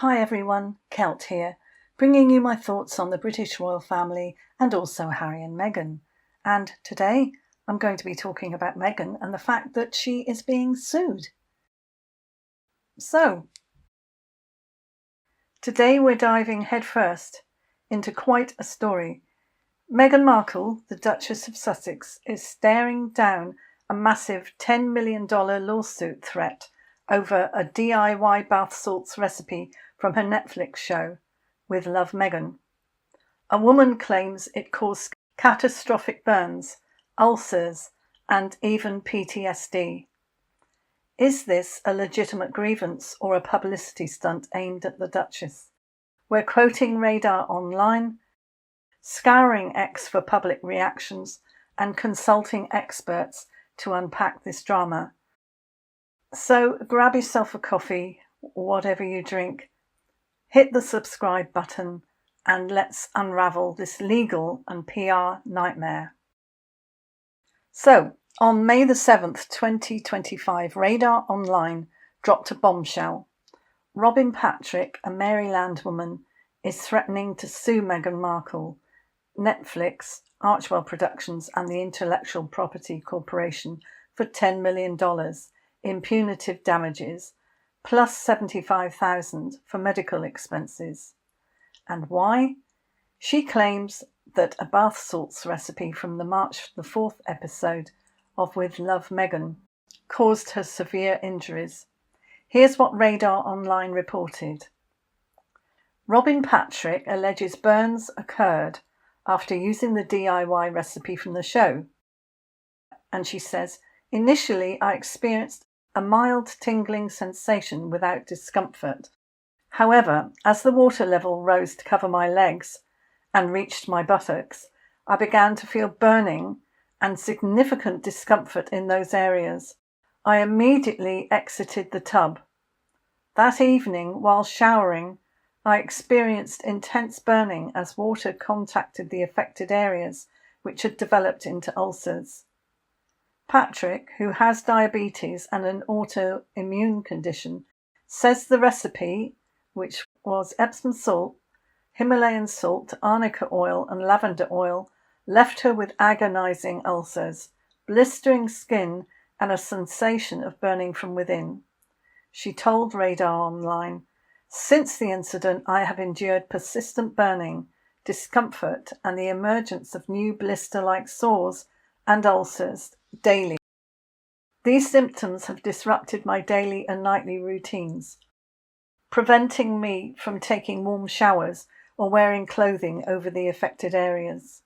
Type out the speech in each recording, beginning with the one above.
Hi everyone, Kelt here, bringing you my thoughts on the British royal family and also Harry and Meghan. And today I'm going to be talking about Meghan and the fact that she is being sued. So, today we're diving headfirst into quite a story. Meghan Markle, the Duchess of Sussex, is staring down a massive $10 million lawsuit threat over a DIY bath salts recipe from her Netflix show, With Love Meghan. A woman claims it caused catastrophic burns, ulcers, and even PTSD. Is this a legitimate grievance or a publicity stunt aimed at the Duchess? We're quoting Radar Online, scouring X for public reactions, and consulting experts to unpack this drama. So grab yourself a coffee, whatever you drink, hit the subscribe button, and let's unravel this legal and PR nightmare. So, on May the 7th, 2025, Radar Online dropped a bombshell. Robin Patrick, a Maryland woman, is threatening to sue Meghan Markle, Netflix, Archwell Productions, and the Intellectual Property Corporation for $10 million in punitive damages, plus $75,000 for medical expenses. And why? She claims that a bath salts recipe from the March the 4th episode of With Love Meghan caused her severe injuries. Here's what Radar Online reported. Robin Patrick alleges burns occurred after using the DIY recipe from the show. And she says, initially I experienced a mild tingling sensation without discomfort. However, as the water level rose to cover my legs and reached my buttocks, I began to feel burning and significant discomfort in those areas. I immediately exited the tub. That evening, while showering, I experienced intense burning as water contacted the affected areas, which had developed into ulcers. Patrick, who has diabetes and an autoimmune condition, says the recipe, which was Epsom salt, Himalayan salt, arnica oil, and lavender oil, left her with agonizing ulcers, blistering skin, and a sensation of burning from within. She told Radar Online, "Since the incident, I have endured persistent burning, discomfort, and the emergence of new blister-like sores and ulcers daily. These symptoms have disrupted my daily and nightly routines, preventing me from taking warm showers or wearing clothing over the affected areas."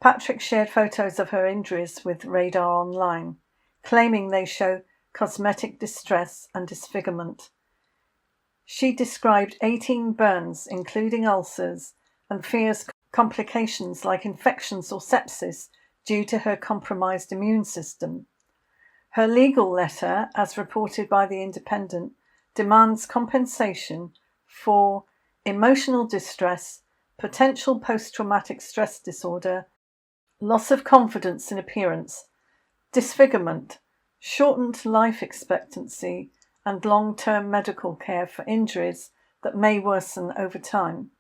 Patrick shared photos of her injuries with Radar Online, claiming they show cosmetic distress and disfigurement. She described 18 burns, including ulcers, and fears complications like infections or sepsis due to her compromised immune system. Her legal letter, as reported by The Independent, demands compensation for emotional distress, potential post-traumatic stress disorder, loss of confidence in appearance, disfigurement, shortened life expectancy, and long-term medical care for injuries that may worsen over time.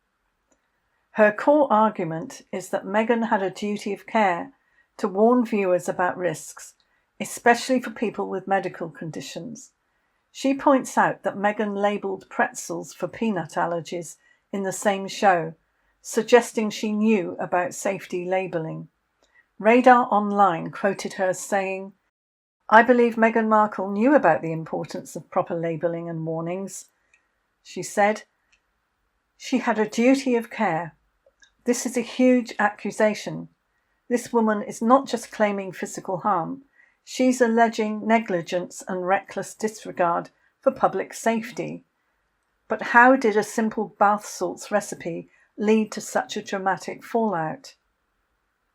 Her core argument is that Meghan had a duty of care to warn viewers about risks, especially for people with medical conditions. She points out that Meghan labelled pretzels for peanut allergies in the same show, suggesting she knew about safety labelling. Radar Online quoted her saying, "I believe Meghan Markle knew about the importance of proper labelling and warnings." She said, "She had a duty of care. This is a huge accusation. This woman is not just claiming physical harm. She's alleging negligence and reckless disregard for public safety. But how did a simple bath salts recipe lead to such a dramatic fallout?"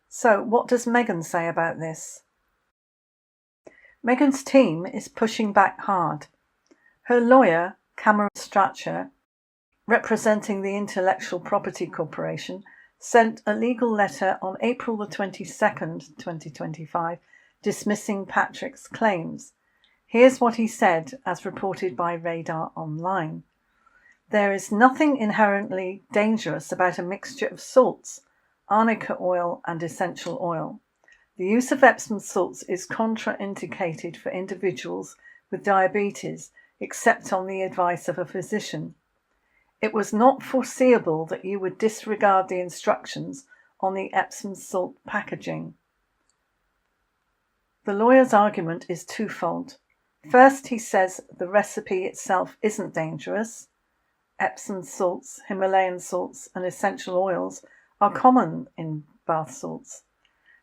So, what does Meghan say about this? Meghan's team is pushing back hard. Her lawyer, Cameron Strachan, representing the Intellectual Property Corporation, sent a legal letter on April the 22nd, 2025, dismissing Patrick's claims. Here's what he said, as reported by Radar Online. There is nothing inherently dangerous about a mixture of salts, arnica oil and essential oil. The use of Epsom salts is contraindicated for individuals with diabetes, except on the advice of a physician. It was not foreseeable that you would disregard the instructions on the Epsom salt packaging. The lawyer's argument is twofold. First, he says the recipe itself isn't dangerous. Epsom salts, Himalayan salts, and essential oils are common in bath salts.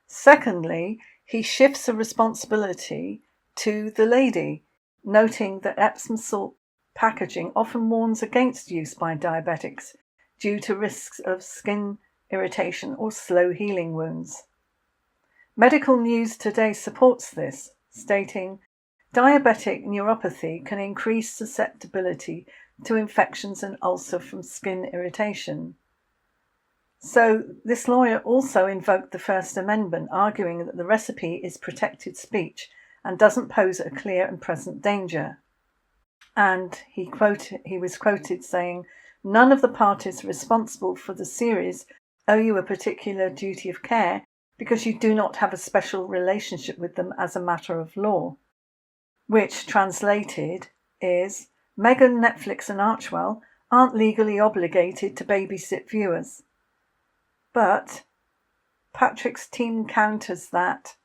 Secondly, he shifts the responsibility to the lady, noting that Epsom salt packaging often warns against use by diabetics due to risks of skin irritation or slow healing wounds. Medical News Today supports this, stating, "Diabetic neuropathy can increase susceptibility to infections and ulcer from skin irritation." So this lawyer also invoked the First Amendment, arguing that the recipe is protected speech and doesn't pose a clear and present danger. And he was quoted saying, "None of the parties responsible for the series owe you a particular duty of care because you do not have a special relationship with them as a matter of law." Which, translated, is Meghan, Netflix and Archewell aren't legally obligated to babysit viewers. But Patrick's team counters that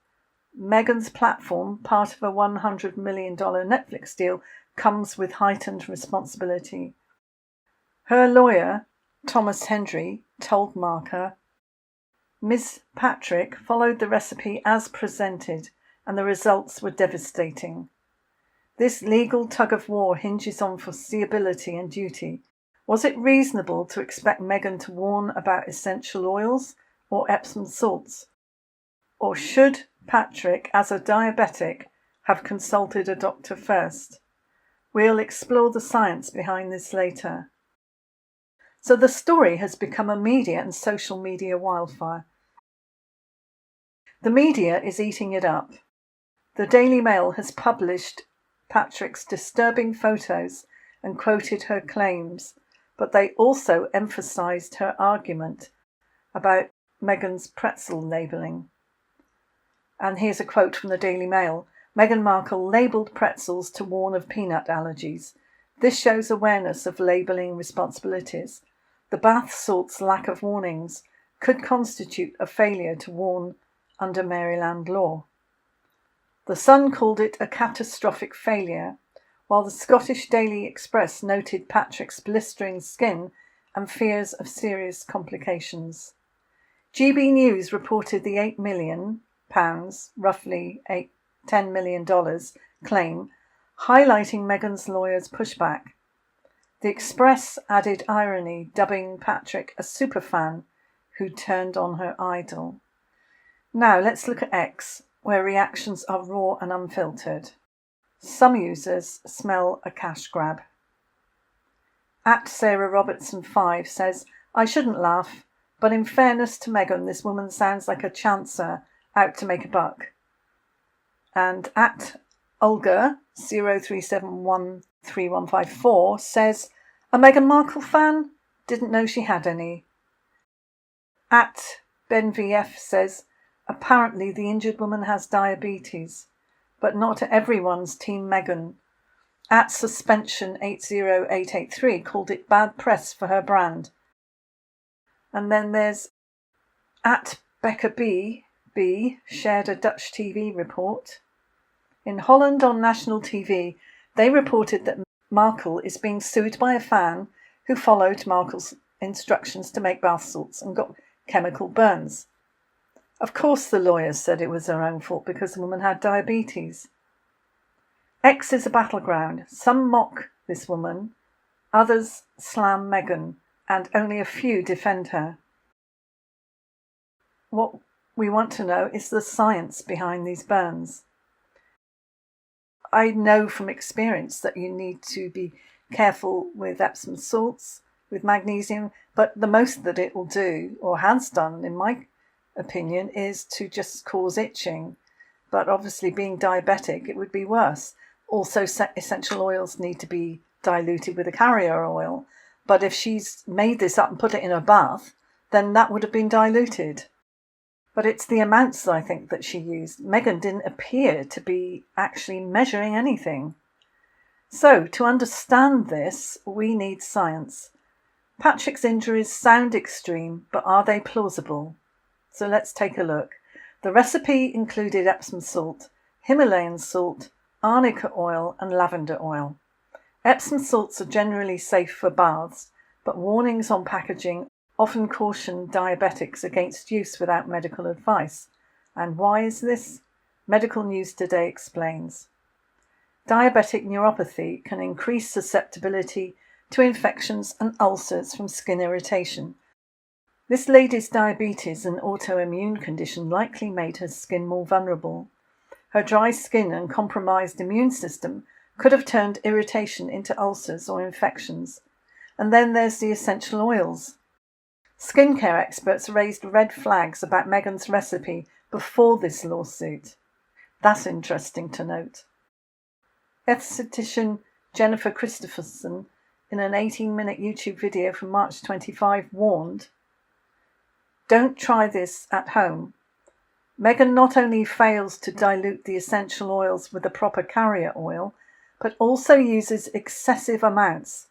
Meghan's platform, part of a $100 million Netflix deal, comes with heightened responsibility. Her lawyer, Thomas Hendry, told Marker, "Ms. Patrick followed the recipe as presented, and the results were devastating. This legal tug-of-war hinges on foreseeability and duty. Was it reasonable to expect Meghan to warn about essential oils or Epsom salts? Or should Patrick, as a diabetic, have consulted a doctor first? We'll explore the science behind this later." So the story has become a media and social media wildfire. The media is eating it up. The Daily Mail has published Patrick's disturbing photos and quoted her claims, but they also emphasised her argument about Meghan's pretzel labelling. And here's a quote from the Daily Mail. "Meghan Markle labelled pretzels to warn of peanut allergies. This shows awareness of labelling responsibilities. The bath salt's lack of warnings could constitute a failure to warn under Maryland law." The Sun called it a catastrophic failure, while the Scottish Daily Express noted Patrick's blistering skin and fears of serious complications. GB News reported the £8 million, roughly $10 million claim, highlighting Meghan's lawyer's pushback. The Express added irony, dubbing Patrick a superfan who turned on her idol. Now let's look at X, where reactions are raw and unfiltered. Some users smell a cash grab. At Sarah Robertson 5 says, "I shouldn't laugh, but in fairness to Meghan, this woman sounds like a chancer out to make a buck." And at Olga 03713154 says, "A Meghan Markle fan? Didn't know she had any." At Ben VF says, "Apparently the injured woman has diabetes, but not everyone's Team Meghan." At Suspension 80883 called it bad press for her brand. And then there's at Becca B shared a Dutch TV report. In Holland on national TV, they reported that Markle is being sued by a fan who followed Markle's instructions to make bath salts and got chemical burns. Of course the lawyers said it was her own fault because the woman had diabetes. X is a battleground. Some mock this woman, others slam Meghan, and only a few defend her. What we want to know is the science behind these burns. I know from experience that you need to be careful with Epsom salts, with magnesium, but the most that it will do, or has done in my opinion, is to just cause itching. But obviously being diabetic, it would be worse. Also, essential oils need to be diluted with a carrier oil. But if she's made this up and put it in a bath, then that would have been diluted. But it's the amounts, I think, that she used. Meghan didn't appear to be actually measuring anything. So, to understand this, we need science. Patrick's injuries sound extreme, but are they plausible? So let's take a look. The recipe included Epsom salt, Himalayan salt, arnica oil and lavender oil. Epsom salts are generally safe for baths, but warnings on packaging often caution diabetics against use without medical advice. And why is this? Medical News Today explains. Diabetic neuropathy can increase susceptibility to infections and ulcers from skin irritation. This lady's diabetes, an autoimmune condition, likely made her skin more vulnerable. Her dry skin and compromised immune system could have turned irritation into ulcers or infections. And then there's the essential oils. Skincare experts raised red flags about Meghan's recipe before this lawsuit. That's interesting to note. Esthetician Jennifer Christopherson, in an 18-minute YouTube video from March 25, warned, "Don't try this at home. Meghan not only fails to dilute the essential oils with the proper carrier oil, but also uses excessive amounts.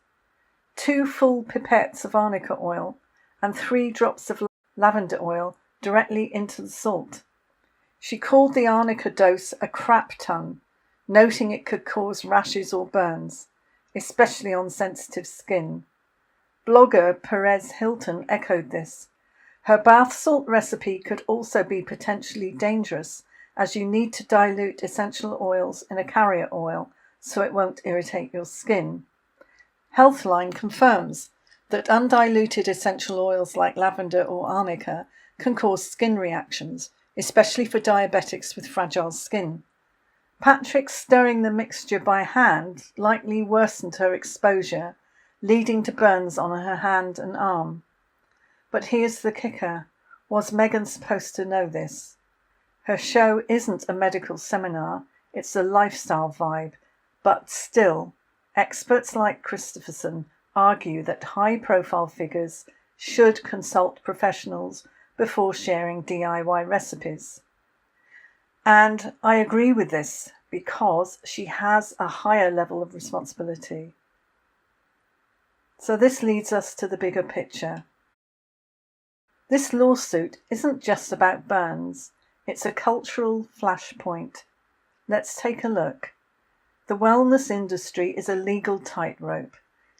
2 full pipettes of arnica oil and 3 drops of lavender oil directly into the salt. She called the arnica dose a crap ton, noting it could cause rashes or burns, especially on sensitive skin. Blogger Perez Hilton echoed this. Her bath salt recipe could also be potentially dangerous, as you need to dilute essential oils in a carrier oil so it won't irritate your skin. Healthline confirms that undiluted essential oils like lavender or arnica can cause skin reactions, especially for diabetics with fragile skin. Patrick stirring the mixture by hand likely worsened her exposure, leading to burns on her hand and arm. But here's the kicker. Was Meghan supposed to know this? Her show isn't a medical seminar, it's a lifestyle vibe. But still, experts like Christopherson argue that high-profile figures should consult professionals before sharing DIY recipes. And I agree with this because she has a higher level of responsibility. So this leads us to the bigger picture. This lawsuit isn't just about burns, it's a cultural flashpoint. Let's take a look. The wellness industry is a legal tightrope.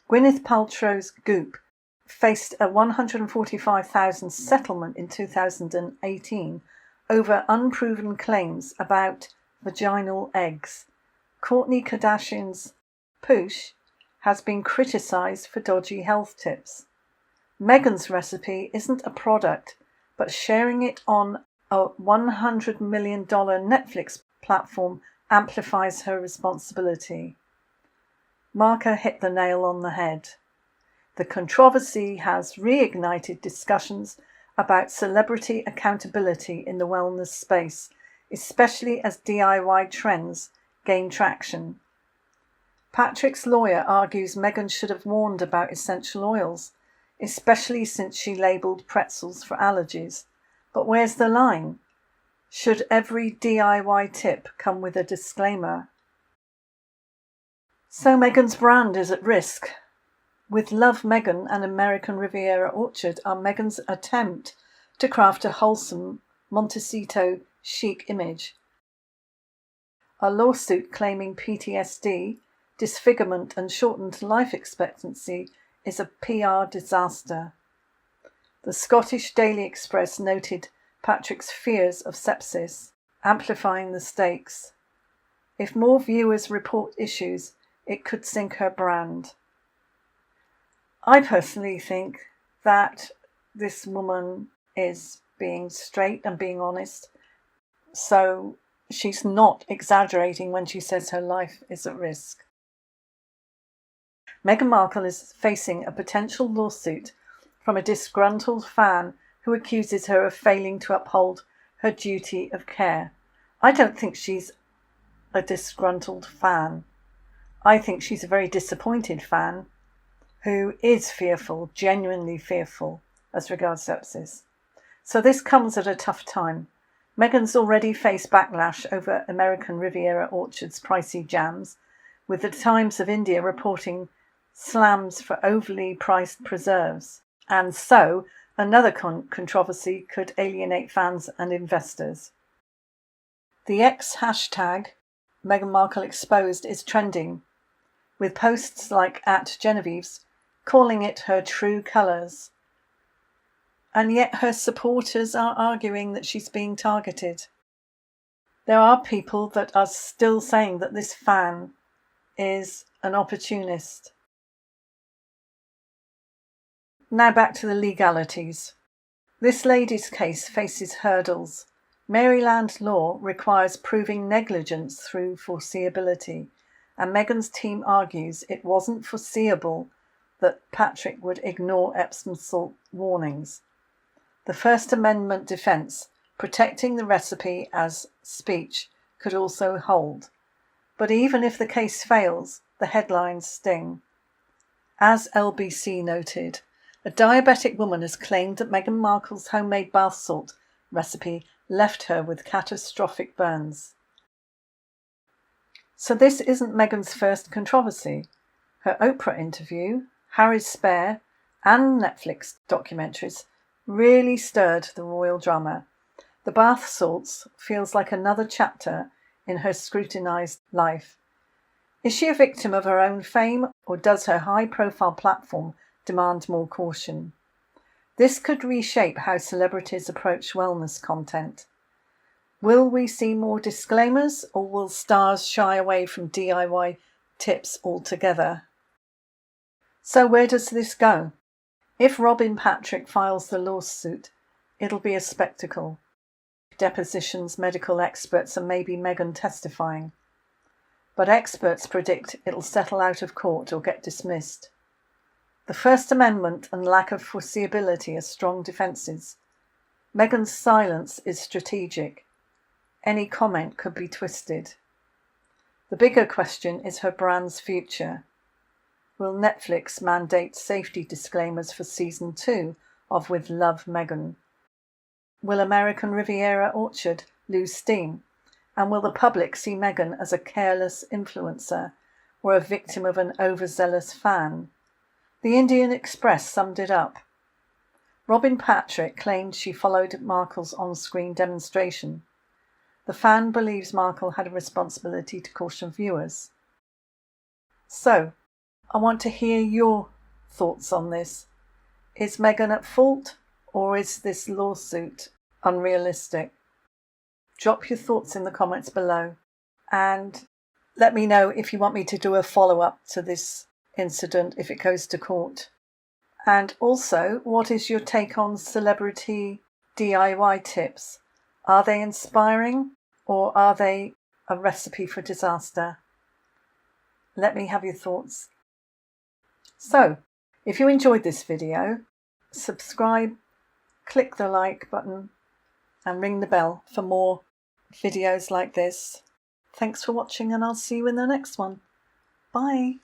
Gwyneth Paltrow's Goop faced a $145,000 settlement in 2018 over unproven claims about vaginal eggs. Kourtney Kardashian's Poosh has been criticised for dodgy health tips. Meghan's recipe isn't a product, but sharing it on a $100 million Netflix platform amplifies her responsibility. Markle hit the nail on the head. The controversy has reignited discussions about celebrity accountability in the wellness space, especially as DIY trends gain traction. Patrick's lawyer argues Meghan should have warned about essential oils, especially since she labelled pretzels for allergies. But where's the line? Should every DIY tip come with a disclaimer? So Meghan's brand is at risk. With Love Meghan and American Riviera Orchard are Meghan's attempt to craft a wholesome Montecito chic image. A lawsuit claiming PTSD, disfigurement and shortened life expectancy is a PR disaster. The Scottish Daily Express noted Patrick's fears of sepsis, amplifying the stakes. If more viewers report issues, it could sink her brand. I personally think that this woman is being straight and being honest, so she's not exaggerating when she says her life is at risk. Meghan Markle is facing a potential lawsuit from a disgruntled fan who accuses her of failing to uphold her duty of care. I don't think she's a disgruntled fan. I think she's a very disappointed fan who is fearful, genuinely fearful, as regards sepsis. So this comes at a tough time. Meghan's already faced backlash over American Riviera orchards' pricey jams, with the Times of India reporting slams for overly priced preserves. And so, another controversy could alienate fans and investors. The X hashtag Meghan Markle exposed is trending, with posts like @Genevieve's calling it her true colours. And yet her supporters are arguing that she's being targeted. There are people that are still saying that this fan is an opportunist. Now back to the legalities. This lady's case faces hurdles. Maryland law requires proving negligence through foreseeability, and Meghan's team argues it wasn't foreseeable that Patrick would ignore Epsom salt warnings. The First Amendment defence, protecting the recipe as speech, could also hold. But even if the case fails, the headlines sting. As LBC noted, a diabetic woman has claimed that Meghan Markle's homemade bath salt recipe left her with catastrophic burns. So this isn't Meghan's first controversy. Her Oprah interview, Harry's Spare, and Netflix documentaries really stirred the royal drama. The bath salts feels like another chapter in her scrutinised life. Is she a victim of her own fame, or does her high-profile platform demand more caution? This could reshape how celebrities approach wellness content. Will we see more disclaimers, or will stars shy away from DIY tips altogether? So where does this go? If Robin Patrick files the lawsuit, it'll be a spectacle. Depositions, medical experts, and maybe Meghan testifying. But experts predict it'll settle out of court or get dismissed. The First Amendment and lack of foreseeability are strong defences. Meghan's silence is strategic. Any comment could be twisted. The bigger question is her brand's future. Will Netflix mandate safety disclaimers for season 2 of With Love, Meghan? Will American Riviera Orchard lose steam? And will the public see Meghan as a careless influencer or a victim of an overzealous fan? The Indian Express summed it up. Robin Patrick claimed she followed Markle's on-screen demonstration. The fan believes Markle had a responsibility to caution viewers. So, I want to hear your thoughts on this. Is Meghan at fault, or is this lawsuit unrealistic? Drop your thoughts in the comments below, and let me know if you want me to do a follow-up to this incident if it goes to court. And also, what is your take on celebrity DIY tips? Are they inspiring, or are they a recipe for disaster? Let me have your thoughts. So, if you enjoyed this video, subscribe, click the like button, and ring the bell for more videos like this. Thanks for watching, and I'll see you in the next one. Bye.